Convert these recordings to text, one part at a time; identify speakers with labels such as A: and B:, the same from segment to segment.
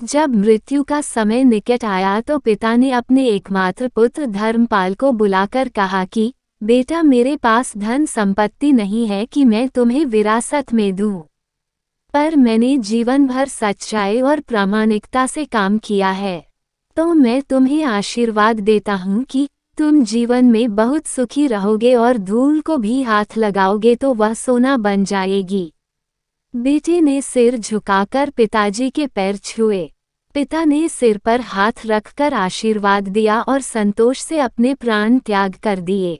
A: जब मृत्यु का समय निकट आया तो पिता ने अपने एकमात्र पुत्र धर्मपाल को बुलाकर कहा कि बेटा, मेरे पास धन संपत्ति नहीं है कि मैं तुम्हें विरासत में दूं, पर मैंने जीवन भर सच्चाई और प्रामाणिकता से काम किया है, तो मैं तुम्हें आशीर्वाद देता हूँ कि तुम जीवन में बहुत सुखी रहोगे और धूल को भी हाथ लगाओगे तो वह सोना बन जाएगी। बेटे ने सिर झुकाकर पिताजी के पैर छुए। पिता ने सिर पर हाथ रखकर आशीर्वाद दिया और संतोष से अपने प्राण त्याग कर दिए।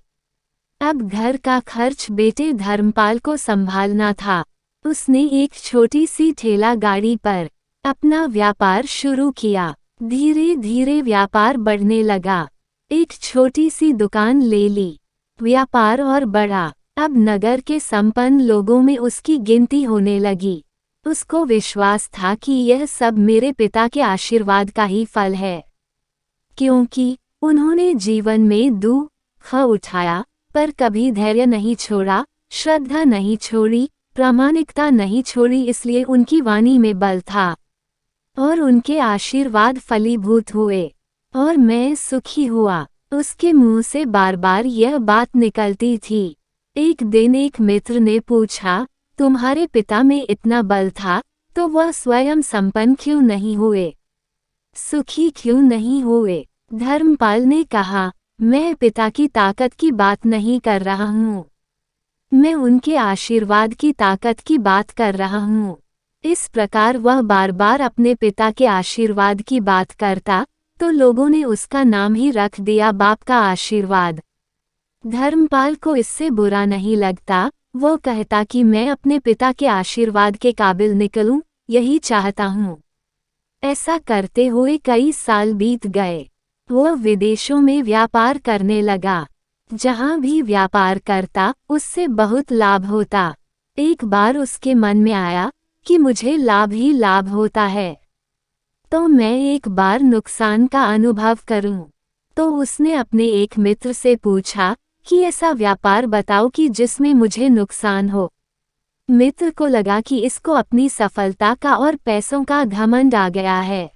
A: अब घर का खर्च बेटे धर्मपाल को संभालना था। उसने एक छोटी सी ठेला गाड़ी पर अपना व्यापार शुरू किया। धीरे धीरे व्यापार बढ़ने लगा। एक छोटी सी दुकान ले ली। व्यापार और बढ़ा। अब नगर के संपन्न लोगों में उसकी गिनती होने लगी। उसको विश्वास था कि यह सब मेरे पिता के आशीर्वाद का ही फल है, क्योंकि उन्होंने जीवन में दुख उठाया पर कभी धैर्य नहीं छोड़ा, श्रद्धा नहीं छोड़ी, प्रामाणिकता नहीं छोड़ी। इसलिए उनकी वाणी में बल था और उनके आशीर्वाद फलीभूत हुए और मैं सुखी हुआ। उसके मुंह से बार बार यह बात निकलती थी। एक दिन एक मित्र ने पूछा, तुम्हारे पिता में इतना बल था तो वह स्वयं संपन्न क्यों नहीं हुए, सुखी क्यों नहीं हुए? धर्मपाल ने कहा, मैं पिता की ताकत की बात नहीं कर रहा हूँ, मैं उनके आशीर्वाद की ताकत की बात कर रहा हूँ। इस प्रकार वह बार बार अपने पिता के आशीर्वाद की बात करता तो लोगों ने उसका नाम ही रख दिया बाप का आशीर्वाद। धर्मपाल को इससे बुरा नहीं लगता। वो कहता कि मैं अपने पिता के आशीर्वाद के काबिल निकलूं, यही चाहता हूँ। ऐसा करते हुए कई साल बीत गए। वो विदेशों में व्यापार करने लगा। जहाँ भी व्यापार करता उससे बहुत लाभ होता। एक बार उसके मन में आया कि मुझे लाभ ही लाभ होता है, तो मैं एक बार नुकसान का अनुभव करूं। तो उसने अपने एक मित्र से पूछा कि ऐसा व्यापार बताओ कि जिसमें मुझे नुकसान हो। मित्र को लगा कि इसको अपनी सफलता का और पैसों का घमंड आ गया है।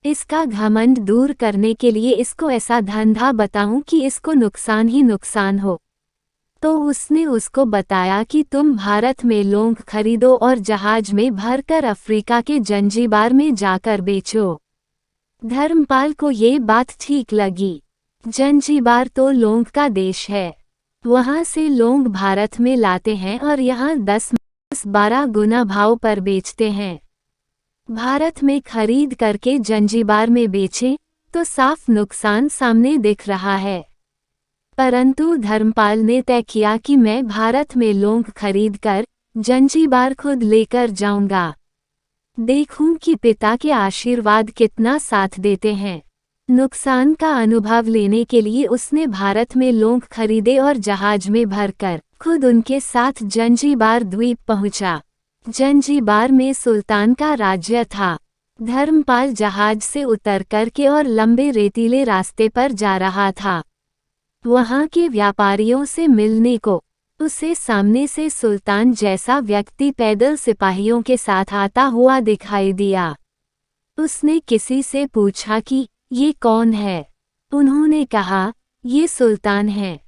A: इसका घमंड दूर करने के लिए इसको ऐसा धंधा बताऊं कि इसको नुकसान ही नुकसान हो। तो उसने उसको बताया कि तुम भारत में लौंग खरीदो और जहाज में भरकर अफ्रीका के जंजीबार में जाकर बेचो। धर्मपाल को ये बात ठीक लगी। जंजीबार तो लौंग का देश है, वहाँ से लौंग भारत में लाते हैं और यहाँ 10-12 गुना भाव पर बेचते हैं। भारत में खरीद करके जंजीबार में बेचें तो साफ नुकसान सामने दिख रहा है। परंतु धर्मपाल ने तय किया कि मैं भारत में लौंग खरीदकर जंजीबार खुद लेकर जाऊंगा, देखूं कि पिता के आशीर्वाद कितना साथ देते हैं। नुकसान का अनुभव लेने के लिए उसने भारत में लौंग खरीदे और जहाज में भरकर खुद उनके साथ जंजीबार द्वीप पहुंचा। जंजीबार में सुल्तान का राज्य था। धर्मपाल जहाज से उतर करके और लंबे रेतीले रास्ते पर जा रहा था। वहां के व्यापारियों से मिलने को उसे सामने से सुल्तान जैसा व्यक्ति पैदल सिपाहियों के साथ आता हुआ दिखाई दिया। उसने किसी से पूछा कि ये कौन है? उन्होंने कहा, ये सुल्तान है।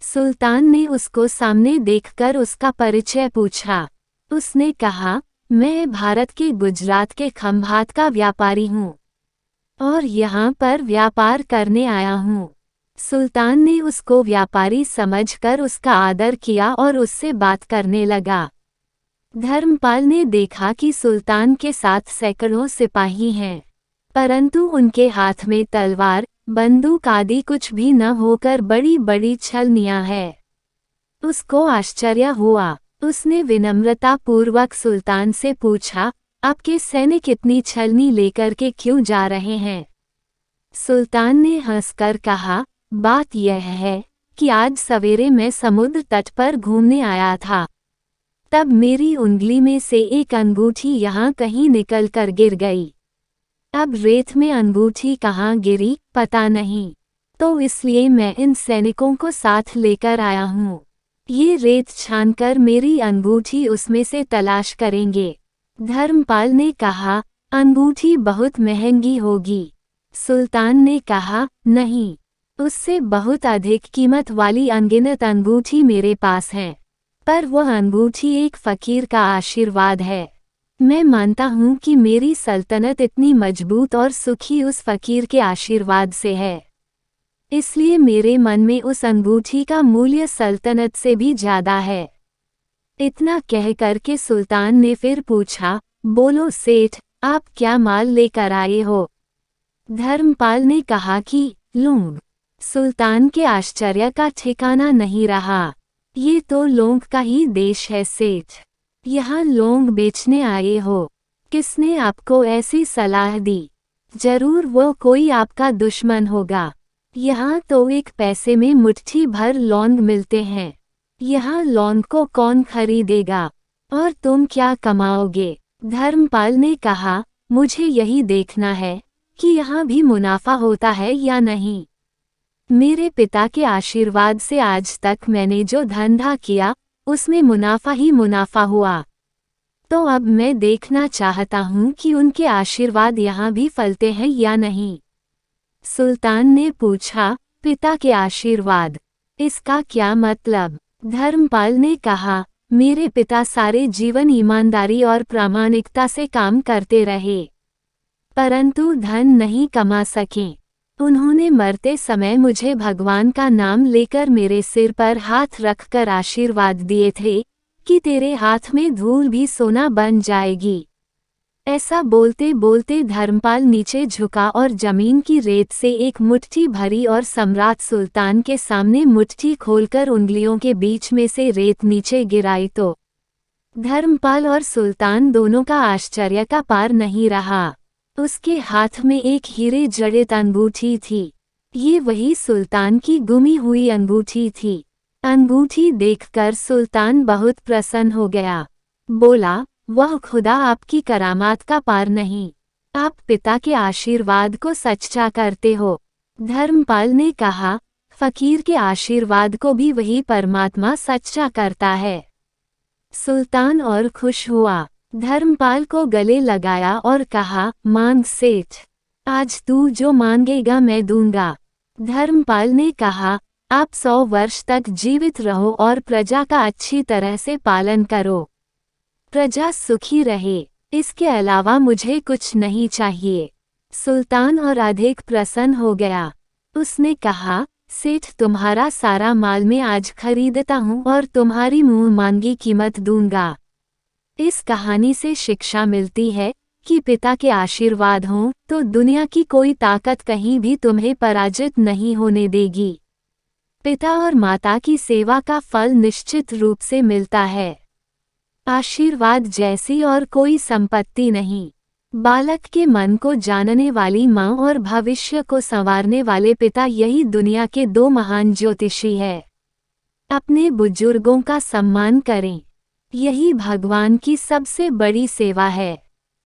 A: सुल्तान ने उसको सामने देखकर उसका परिचय पूछा। उसने कहा, मैं भारत के गुजरात के खंभात का व्यापारी हूँ और यहाँ पर व्यापार करने आया हूँ। सुल्तान ने उसको व्यापारी समझकर उसका आदर किया और उससे बात करने लगा। धर्मपाल ने देखा कि सुल्तान के साथ सैकड़ों सिपाही हैं, परंतु उनके हाथ में तलवार, बंदूक आदि कुछ भी न होकर बड़ी बड़ी छलनियां हैं। उसको आश्चर्य हुआ। उसने विनम्रता पूर्वक सुल्तान से पूछा, आपके सैनिक इतनी छलनी लेकर के क्यों जा रहे हैं? सुल्तान ने हंसकर कहा, बात यह है कि आज सवेरे मैं समुद्र तट पर घूमने आया था, तब मेरी उंगली में से एक अंगूठी यहाँ कहीं निकल कर गिर गई। अब रेत में अंगूठी कहाँ गिरी पता नहीं, तो इसलिए मैं इन सैनिकों को साथ लेकर आया हूँ। ये रेत छानकर मेरी अंगूठी उसमें से तलाश करेंगे। धर्मपाल ने कहा, अंगूठी बहुत महंगी होगी। सुल्तान ने कहा, नहीं, उससे बहुत अधिक कीमत वाली अनगिनत अंगूठी मेरे पास है, पर वह अंगूठी एक फकीर का आशीर्वाद है। मैं मानता हूँ कि मेरी सल्तनत इतनी मजबूत और सुखी उस फकीर के आशीर्वाद से है, इसलिए मेरे मन में उस अंगूठी का मूल्य सल्तनत से भी ज्यादा है। इतना कहकर के सुल्तान ने फिर पूछा, बोलो सेठ, आप क्या माल लेकर आए हो? धर्मपाल ने कहा कि लौंग। सुल्तान के आश्चर्य का ठिकाना नहीं रहा। ये तो लौंग का ही देश है सेठ, यहाँ लौंग बेचने आए हो? किसने आपको ऐसी सलाह दी? जरूर वो कोई आपका दुश्मन होगा। यहाँ तो एक पैसे में मुट्ठी भर लौंग मिलते हैं। यहाँ लौंग को कौन खरीदेगा? और तुम क्या कमाओगे? धर्मपाल ने कहा, मुझे यही देखना है कि यहाँ भी मुनाफा होता है या नहीं। मेरे पिता के आशीर्वाद से आज तक मैंने जो धंधा किया उसमें मुनाफा ही मुनाफा हुआ, तो अब मैं देखना चाहता हूँ कि उनके आशीर्वाद यहाँ भी फलते हैं या नहीं। सुल्तान ने पूछा, पिता के आशीर्वाद, इसका क्या मतलब? धर्मपाल ने कहा, मेरे पिता सारे जीवन ईमानदारी और प्रामाणिकता से काम करते रहे, परंतु धन नहीं कमा सके। उन्होंने मरते समय मुझे भगवान का नाम लेकर मेरे सिर पर हाथ रखकर आशीर्वाद दिए थे कि तेरे हाथ में धूल भी सोना बन जाएगी। ऐसा बोलते बोलते धर्मपाल नीचे झुका और जमीन की रेत से एक मुट्ठी भरी और सम्राट सुल्तान के सामने मुट्ठी खोलकर उंगलियों के बीच में से रेत नीचे गिराई तो धर्मपाल और सुल्तान दोनों का आश्चर्य का पार नहीं रहा। उसके हाथ में एक हीरे जड़ित अंगूठी थी। ये वही सुल्तान की गुमी हुई अंगूठी थी। अंगूठी देखकर सुल्तान बहुत प्रसन्न हो गया। बोला, वह खुदा आपकी करामात का पार नहीं, आप पिता के आशीर्वाद को सच्चा करते हो। धर्मपाल ने कहा, फकीर के आशीर्वाद को भी वही परमात्मा सच्चा करता है। सुल्तान और खुश हुआ, धर्मपाल को गले लगाया और कहा, मांग सेठ, आज तू जो मांगेगा मैं दूंगा। धर्मपाल ने कहा, आप 100 वर्ष तक जीवित रहो और प्रजा का अच्छी तरह से पालन करो, प्रजा सुखी रहे, इसके अलावा मुझे कुछ नहीं चाहिए। सुल्तान और अधिक प्रसन्न हो गया। उसने कहा, सेठ, तुम्हारा सारा माल मैं आज खरीदता हूँ और तुम्हारी मुंह मांगी कीमत दूंगा। इस कहानी से शिक्षा मिलती है कि पिता के आशीर्वाद हों तो दुनिया की कोई ताकत कहीं भी तुम्हें पराजित नहीं होने देगी। पिता और माता की सेवा का फल निश्चित रूप से मिलता है, आशीर्वाद जैसी और कोई संपत्ति नहीं। बालक के मन को जानने वाली माँ और भविष्य को संवारने वाले पिता, यही दुनिया के 2 महान ज्योतिषी है। अपने बुजुर्गों का सम्मान करें, यही भगवान की सबसे बड़ी सेवा है।